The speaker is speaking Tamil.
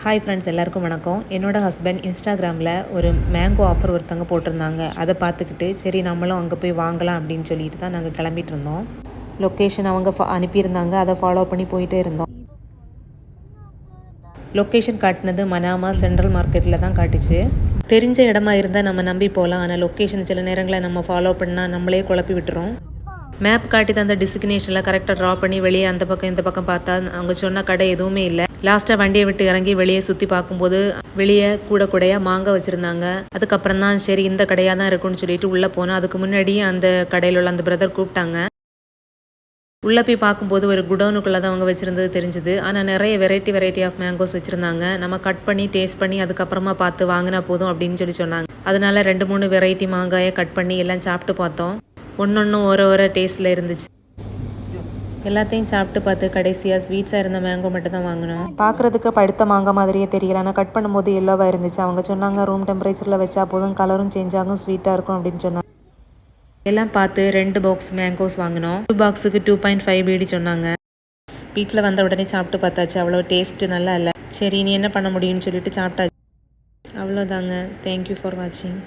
ஹாய் ஃப்ரெண்ட்ஸ், எல்லாருக்கும் வணக்கம். என்னோடய ஹஸ்பண்ட் இன்ஸ்டாகிராமில் ஒரு மேங்கோ ஆஃபர் ஒருத்தவங்க போட்டிருந்தாங்க. அதை பார்த்துக்கிட்டு சரி நம்மளும் அங்கே போய் வாங்கலாம் அப்படின்னு சொல்லிட்டு தான் நாங்கள் கிளம்பிட்டு இருந்தோம். லொக்கேஷன் அவங்க அனுப்பியிருந்தாங்க, அதை ஃபாலோ பண்ணி போயிட்டே இருந்தோம். லொக்கேஷன் காட்டினது மனாமா சென்ட்ரல் மார்க்கெட்டில் தான் காட்டுச்சு. தெரிஞ்ச இடமா இருந்தால் நம்ம நம்பி போகலாம். ஆனால் லொக்கேஷன் சில நேரங்களில் நம்ம ஃபாலோ பண்ணால் நம்மளே குழப்பி விட்டுரும். மேப் காட்டி தந்த டெஸ்டினேஷனில் கரெக்டாக ட்ரா பண்ணி வெளியே அந்த பக்கம் இந்த பக்கம் பார்த்தா அவங்க சொன்ன கடை எதுவுமே இல்லை. லாஸ்ட்டாக வண்டியை விட்டு இறங்கி வெளியே சுற்றி பார்க்கும்போது வெளியே கூடையாக மாங்காய் வச்சுருந்தாங்க. அதுக்கப்புறம் தான் சரி இந்த கடையாக தான் இருக்குன்னு சொல்லிட்டு உள்ளே போனோம். அதுக்கு முன்னாடியே அந்த கடையில் உள்ள அந்த பிரதர் கூப்பிட்டாங்க. உள்ளே போய் பார்க்கும்போது ஒரு குடோனுக்குள்ளே தான் அவங்க வச்சுருந்தது தெரிஞ்சுது. ஆனால் நிறைய வெரைட்டி ஆஃப் மேங்கோஸ் வச்சுருந்தாங்க. நம்ம கட் பண்ணி டேஸ்ட் பண்ணி அதுக்கப்புறமா பார்த்து வாங்கினா போதும் அப்படின்னு சொன்னாங்க. அதனால 2-3 வெரைட்டி மாங்காயை கட் பண்ணி எல்லாம் சாப்பிட்டு பார்த்தோம். ஒன்று ஒரு டேஸ்ட்டில் இருந்துச்சு. எல்லாத்தையும் சாப்பிட்டு பார்த்து கடைசியாக ஸ்வீட்ஸாக இருந்த மேங்கோ மட்டும் தான் வாங்கினோம். பார்க்குறதுக்கு பழுத்த மாங்காய் மாதிரியே தெரியல, ஆனால் கட் பண்ணும்போது எல்லோவாக இருந்துச்சு. அவங்க சொன்னாங்க ரூம் டெம்பரேச்சரில் வச்சா போதும், கலரும் சேஞ்ச் ஆகும், ஸ்வீட்டாக இருக்கும் அப்படின்னு சொன்னாங்க. எல்லாம் பார்த்து 2 பாக்ஸ் மேங்கோஸ் வாங்கினோம். 2 பாக்ஸுக்கு 2.5 பீடி சொன்னாங்க. வீட்டில் வந்த உடனே சாப்பிட்டு பார்த்தாச்சு, அவ்வளோ டேஸ்ட்டு நல்லா இல்லை. சரி நீ என்ன பண்ண முடியும்னு சொல்லிட்டு சாப்பிட்டாச்சு. அவ்வளோதாங்க. தேங்க்யூ ஃபார் வாட்சிங்.